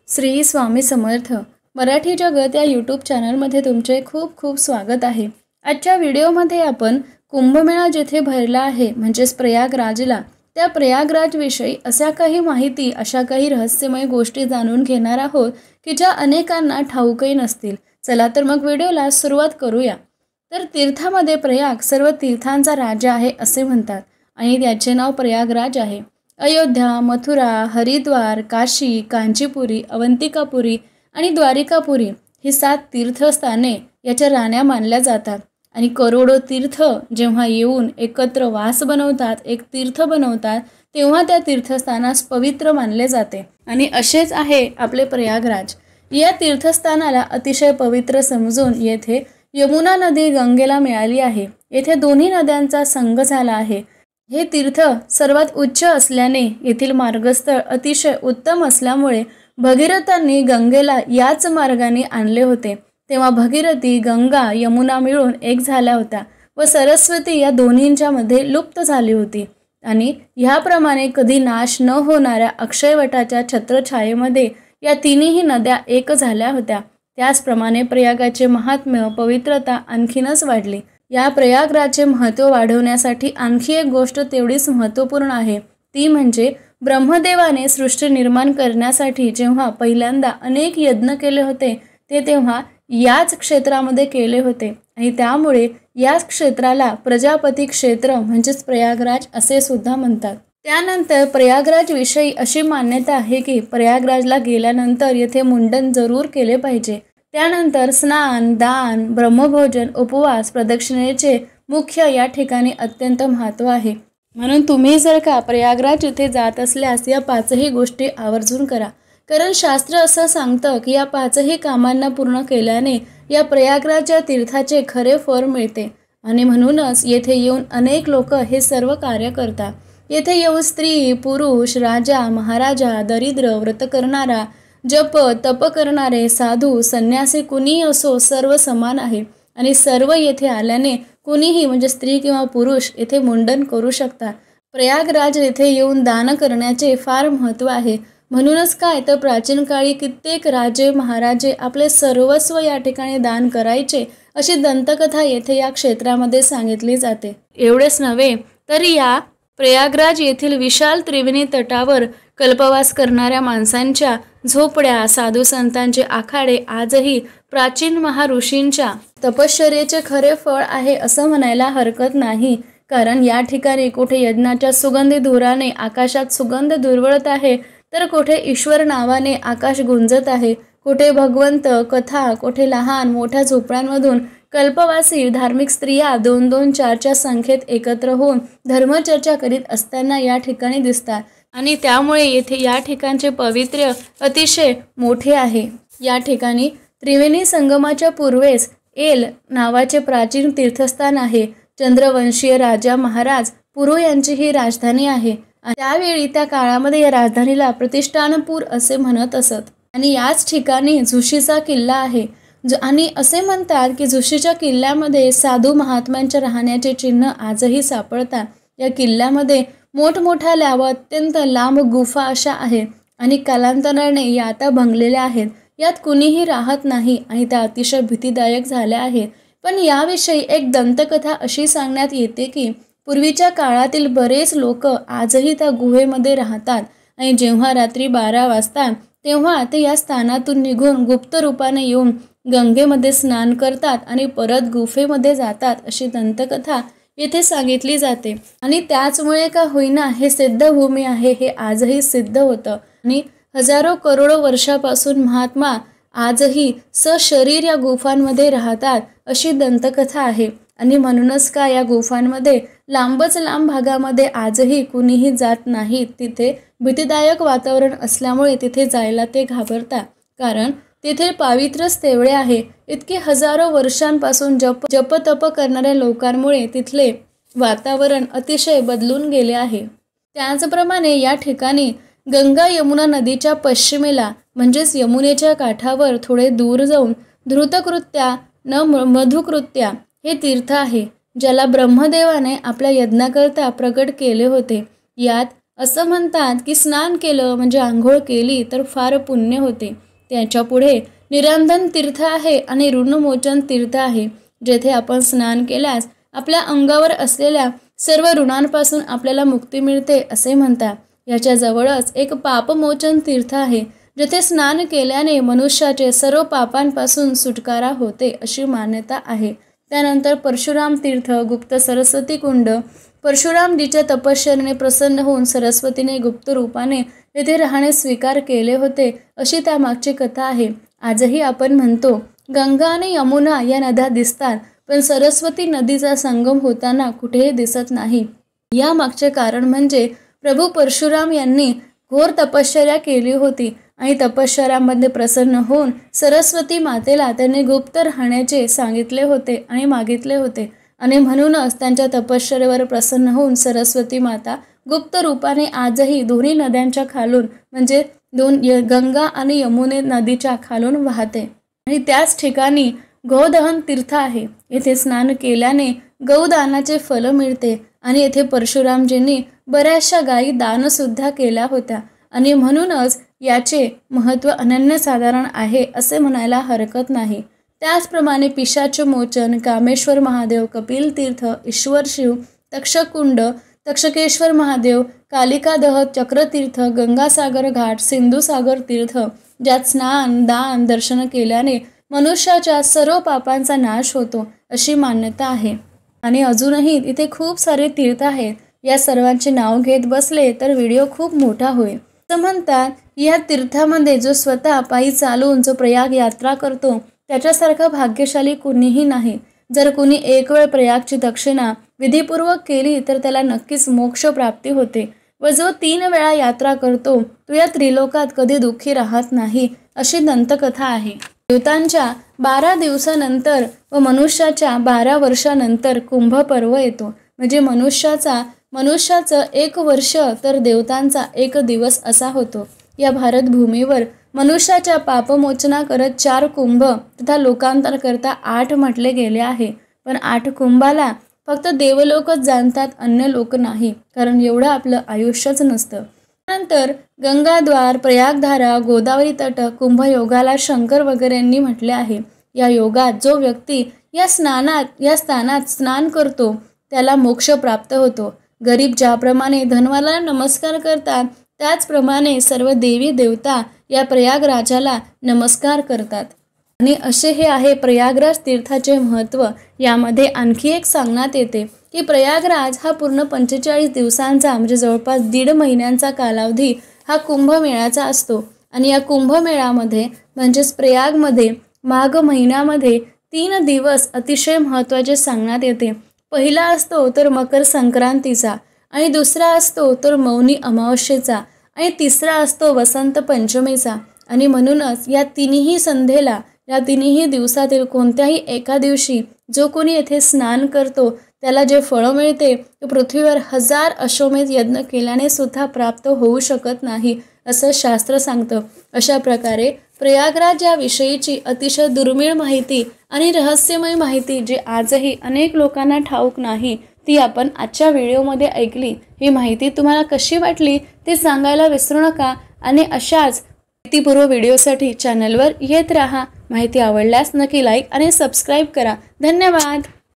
श्री स्वामी समर्थ मराठी जगत या यूट्यूब चॅनलमध्ये तुमचे खूप खूप स्वागत आहे। आजच्या व्हिडिओमध्ये आपण कुंभमेळा जिथे भरला आहे म्हणजेच प्रयागराजला, त्या प्रयागराजविषयी अशा काही माहिती, अशा काही रहस्यमय गोष्टी जाणून घेणार आहोत की ज्या अनेकांना ठाऊकही नसतील। चला तर मग व्हिडिओला सुरुवात करूया। तर तीर्थामध्ये प्रयाग सर्व तीर्थांचा राजा आहे असे म्हणतात आणि त्याचे नाव प्रयागराज आहे। अयोध्या, मथुरा, हरिद्वार, काशी, कांचीपुरी, अवंतिकापुरी आणि द्वारिकापुरी ही 7 तीर्थस्थाने याच्या राण्या मानल्या जातात आणि करोडो तीर्थ जेव्हा येऊन एकत्र वास बनवतात, एक तीर्थ बनवतात, तेव्हा त्या तीर्थस्थानास पवित्र मानले जाते। आणि असेच आहे आपले प्रयागराज। या तीर्थस्थानाला अतिशय पवित्र समजून येथे यमुना नदी गंगेला मिळाली आहे। येथे दोन्ही नद्यांचा संगम झाला आहे। हे तीर्थ सर्वात उच्च असल्याने येथील मार्गस्थळ अतिशय उत्तम असल्यामुळे भगीरथांनी गंगेला याच मार्गाने आणले होते। तेव्हा भगीरथी, गंगा, यमुना मिळून एक झाल्या होत्या व सरस्वती या दोन्हींच्या मध्ये लुप्त झाली होती आणि ह्याप्रमाणे कधी नाश न होणाऱ्या अक्षयवटाच्या छत्रछायेमध्ये या तिन्ही नद्या एक झाल्या होत्या। त्याचप्रमाणे प्रयागाचे महात्म्य, पवित्रता आणखीनच वाढली। या प्रयागराजचे महत्त्व वाढवण्यासाठी आणखी एक गोष्ट तेवढीच महत्त्वपूर्ण आहे, ती म्हणजे ब्रह्मदेवाने सृष्टी निर्माण करण्यासाठी जेव्हा पहिल्यांदा अनेक यज्ञ केले होते ते तेव्हा याच क्षेत्रामध्ये केले होते आणि त्यामुळे याच क्षेत्राला प्रजापती क्षेत्र म्हणजेच प्रयागराज असे सुद्धा म्हणतात। त्यानंतर प्रयागराज विषयी अशी मान्यता आहे की प्रयागराजला गेल्यानंतर येथे मुंडन जरूर केले पाहिजे। त्यानंतर स्नान, दान, ब्रह्मभोजन, उपवास, प्रदक्षिणेचे मुख्य या ठिकाणी अत्यंत महत्त्व आहे। म्हणून तुम्ही जर का प्रयागराज येथे जात असल्यास या 5ही गोष्टी आवर्जून करा, कारण शास्त्र असं सांगतं की या 5ही कामांना पूर्ण केल्याने या प्रयागराज या तीर्थाचे खरे फळ मिळते आणि म्हणूनच येथे येऊन अनेक लोक हे सर्व कार्य करतात। येथे येऊन स्त्री, पुरुष, राजा, महाराजा, दरिद्र, व्रत करणारा, जप तप करणारे, साधू, संन्यासी कुणीही असो सर्व समान आहे आणि सर्व येथे आल्याने कुणीही म्हणजे स्त्री किंवा पुरुष येथे मुंडन करू शकतात। प्रयागराज येथे येऊन दान करण्याचे फार महत्त्व आहे। म्हणूनच काय तर प्राचीन काळी कित्येक राजे महाराजे आपले सर्वस्व या ठिकाणी दान करायचे अशी दंतकथा येथे या क्षेत्रामध्ये सांगितली जाते। एवढेच नव्हे तर या प्रयागराज येथील विशाल त्रिवेणी तटावर कल्पवास करणाऱ्या माणसांच्या झोपड्या, साधू संतांचे आखाडे आजही प्राचीन महाऋषींच्या तपश्चर्येचे खरे फळ आहे असं म्हणायला हरकत नाही। कारण या ठिकाणी कुठे यज्ञाच्या सुगंधी धुराने आकाशात सुगंध दुर्वळत आहे, तर कुठे ईश्वर नावाने आकाश गुंजत आहे, कुठे भगवंत कथा, कुठे लहान मोठ्या झोपड्यांमधून कल्पवासी धार्मिक स्त्रिया 2-2, 4-4 संख्येत एकत्र होऊन धर्मचर्चा करीत असताना या ठिकाणी दिसतात आणि त्यामुळे येथे या ठिकाणचे पावित्र्य अतिशय मोठे आहे। या ठिकाणी त्रिवेणी संगमाच्या पूर्वेस एल नावाचे प्राचीन तीर्थस्थान आहे। चंद्रवंशीय राजा महाराज पुरू यांची ही राजधानी आहे। त्यावेळी त्या काळामध्ये या राजधानीला प्रतिष्ठानपूर असे म्हणत असत आणि याच ठिकाणी झुशीचा किल्ला आहे आणि असे म्हणतात की झुशीच्या किल्ल्यामध्ये साधू महात्म्यांच्या राहण्याचे चिन्ह आजही सापडतात। या किल्ल्यामध्ये मोठमोठ्या व अत्यंत लांब गुफा अशा आहेत आणि कालांतराने या आता भंगलेल्या आहेत। यात कुणीही राहत नाही आणि त्या अतिशय भीतीदायक झाल्या आहेत। पण याविषयी एक दंतकथा अशी सांगण्यात येते की पूर्वीच्या काळातील बरेच लोक आजही त्या गुहेमध्ये राहतात आणि जेव्हा रात्री 12 वाजता तेव्हा ते या स्थानातून निघून गुप्त रूपाने येऊन गंगेमध्ये स्नान करतात आणि परत गुफेमध्ये जातात अशी दंतकथा येथे सांगितली जाते। आणि त्याचमुळे का होईना हे सिद्धभूमी आहे हे आजही सिद्ध होतं आणि हजारो करोडो वर्षापासून महात्मा आजही सशरीर या गुफांमध्ये राहतात अशी दंतकथा आहे। आणि म्हणूनच का या गुफांमध्ये लांबच लांब भागामध्ये आजही कुणीही जात नाहीत। तिथे भीतीदायक वातावरण असल्यामुळे तिथे जायला ते घाबरतात, कारण तिथे पावित्र्यच तेवढे आहे। इतके हजारो वर्षांपासून जप तप करणाऱ्या लोकांमुळे तिथले वातावरण अतिशय बदलून गेले आहे। त्याचप्रमाणे या ठिकाणी गंगा यमुना नदीच्या पश्चिमेला म्हणजेच यमुनेच्या काठावर थोडे दूर जाऊन धृतकृत्या न मधुकृत्या हे तीर्थ आहे, ज्याला ब्रह्मदेवाने आपल्या यज्ञाकरता प्रकट केले होते। यात असं म्हणतात की स्नान केलं म्हणजे आंघोळ केली तर फार पुण्य होते। त्याच्या पुढे निरंजन तीर्थ आहे आणि ऋणमोचन तीर्थ आहे, जेथे आपण स्नान केल्यास आपल्या अंगावर असलेल्या सर्व ऋणांपासून आपल्याला मुक्ती मिळते असे म्हणतात। याच्या जवळच एक पापमोचन तीर्थ आहे, जेथे स्नान केल्याने मनुष्याचे सर्व पापांपासून सुटकारा होते अशी मान्यता आहे। त्यानंतर परशुराम तीर्थ, गुप्त सरस्वती कुंड। परशुरामजीच्या तपश्चर्येने प्रसन्न होऊन सरस्वतीने गुप्त रूपाने येथे राहणे स्वीकार केले होते अशी त्यामागची कथा आहे। आजही आपण म्हणतो गंगा आणि यमुना या नद्या दिसतात, पण सरस्वती नदीचा संगम होताना कुठेही दिसत नाही। या मागचे कारण म्हणजे प्रभू परशुराम यांनी घोर तपश्चर्या केली होती आणि तपश्चर्यामध्ये प्रसन्न होऊन सरस्वती मातेला त्यांनी गुप्त राहण्याचे सांगितले होते आणि मागितले होते, आणि म्हणूनच त्यांच्या तपश्चर्येवर प्रसन्न होऊन सरस्वती माता गुप्त रूपाने आजही दोन्ही नद्यांच्या खालून म्हणजे गंगा आणि यमुने नदीच्या खालून वाहते। आणि त्याच ठिकाणी गोदहन तीर्थ आहे। येथे स्नान केल्याने गौदानाचे फल मिळते आणि येथे परशुरामजींनी बऱ्याचशा गायी दानसुद्धा केल्या होत्या आणि म्हणूनच याचे महत्त्व अनन्यसाधारण आहे असे म्हणायला हरकत नाही। त्याचप्रमाणे पिशाच मोचन, कामेश्वर महादेव, कपिल तीर्थ, ईश्वर शिव, तक्षकुंड, तक्षकेश्वर महादेव, कालिका दह, चक्रतीर्थ, गंगासागर घाट, सिंधुसागर तीर्थ, ज्यात स्नान दान दर्शन केल्याने मनुष्याच्या सर्व पापांचा नाश होतो अशी मान्यता आहे। आणि अजूनही इथे खूप सारे तीर्थ आहेत। या सर्वांचे नाव घेत बसले तर व्हिडिओ खूप मोठा होईल। असं म्हणतात या तीर्थामध्ये जो स्वतः पायी चालून जो प्रयाग यात्रा करतो त्याच्यासारखा भाग्यशाली कुणीही नाही। जर कुणी एक वेळ प्रयागची दक्षिणा विधीपूर्वक केली तर त्याला नक्कीच मोक्ष प्राप्ती होते, व जो 3 वेळा यात्रा करतो तो या त्रिलोकात कधी दुःखी राहत नाही अशी दंतकथा आहे। देवतांच्या 12 दिवसानंतर व मनुष्याच्या 12 वर्षानंतर कुंभ पर्व येतो, म्हणजे मनुष्याचं 1 वर्ष तर देवतांचा 1 दिवस असा होतो। या भारतभूमीवर मनुष्याच्या पापमोचना करत 4 कुंभ तथा लोकांतर करता 8 म्हटले गेले आहे, पण 8 कुंभाला फक्त देवलोकच जाणतात, अन्य लोक नाही, कारण एवढं आपलं आयुष्यच नसतं। नंतर गंगाद्वार, प्रयागधारा, गोदावरी तट, कुंभयोगाला शंकर वगैरेंनी म्हटले आहे। या योगात जो व्यक्ती या स्थानात स्नान करतो त्याला मोक्ष प्राप्त होतो। गरीब ज्याप्रमाणे धनवाला नमस्कार करतात त्याचप्रमाणे सर्व देवी देवता या प्रयागराजाला नमस्कार करतात। आणि असे हे आहे प्रयागराज तीर्थाचे महत्त्व। यामध्ये आणखी एक सांगण्यात येते की प्रयागराज हा पूर्ण 45 दिवसांचा म्हणजे जवळपास 1.5 महिन्यांचा कालावधी हा कुंभमेळ्याचा असतो। आणि या कुंभमेळ्यामध्ये म्हणजेच प्रयागमध्ये माघ महिन्यामध्ये 3 दिवस अतिशय महत्त्वाचे सांगण्यात येते। पहिला असतो तर मकर संक्रांतीचा, आणि दुसरा असतो तर मौनी अमावस्येचा, आणि तिसरा असतो वसंत पंचमीचा। आणि म्हणूनच या तिन्ही दिवसातील कोणत्याही एका दिवशी जो कोणी येथे स्नान करतो त्याला जे फळ मिळते ते पृथ्वीवर 1000 अश्वमेध यज्ञ केल्याने सुद्धा प्राप्त होऊ शकत नाही असं शास्त्र सांगतं। अशा प्रकारे प्रयागराज या विषयीची अतिशय दुर्मिळ माहिती आणि रहस्यमय माहिती जी आजही अनेक लोकांना ठाऊक नाही ती आपण आजच्या व्हिडिओमध्ये ऐकली। ही माहिती तुम्हाला कशी वाटली ते सांगायला विसरू नका, आणि अशाच माहितीपूर्व व्हिडिओसाठी चॅनलवर येत राहा। माहिती आवडल्यास नक्की लाईक आणि सबस्क्राईब करा। धन्यवाद।